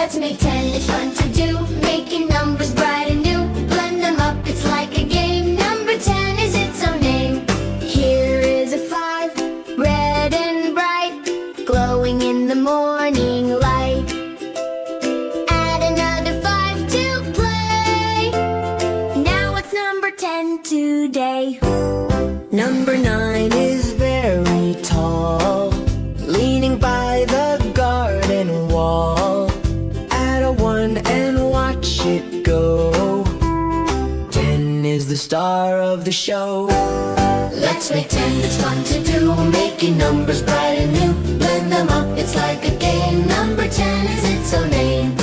Let's make 10, it's fun to do. Making numbers bright and new. Blend them up, it's like a game. Number 10 is its own name. Here is a 5, red and bright, glowing in the morning light. Add another 5 to play. Now it's number 10 today. Number 9 is very tall, leaning by the garden wall. Add a 1 and watch it go. 10 is the star of the show. Let's make 10, it's fun to do. Making numbers bright and new. Blend them up, it's like a game. Number 10 is its own name.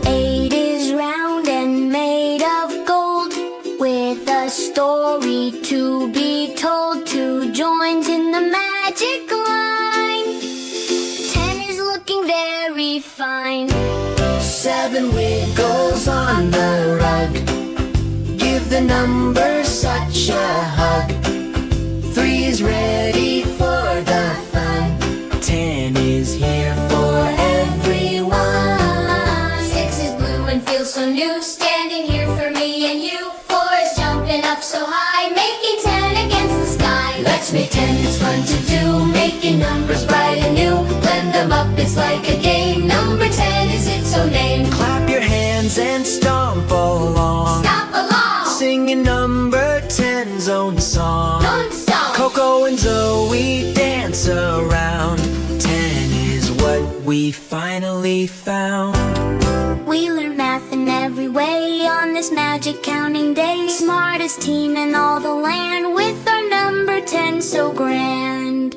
8 is round and made of gold, with a story to be told. 2 joins in the magic line. 10 is looking very fine. 7 wiggles on the rug, give the number such a hug. 3 is ready for the fun. 10 is here for everyone. 6 is blue and feels so new, standing here for me and you. 4 is jumping up so high, making 10 against the sky. Let's make 10, it's fun to do. Making numbers bright and new. Blend them up, it's like a game. Number 10 is its own name. Clap your hands and stomp along, Stop along, singing number 10's own song. don't stop. Coco and Zoe dance around. 10 is what we finally found. We learn math in every way on this magic counting day. Smartest team in all the land, with our number 10 so grand.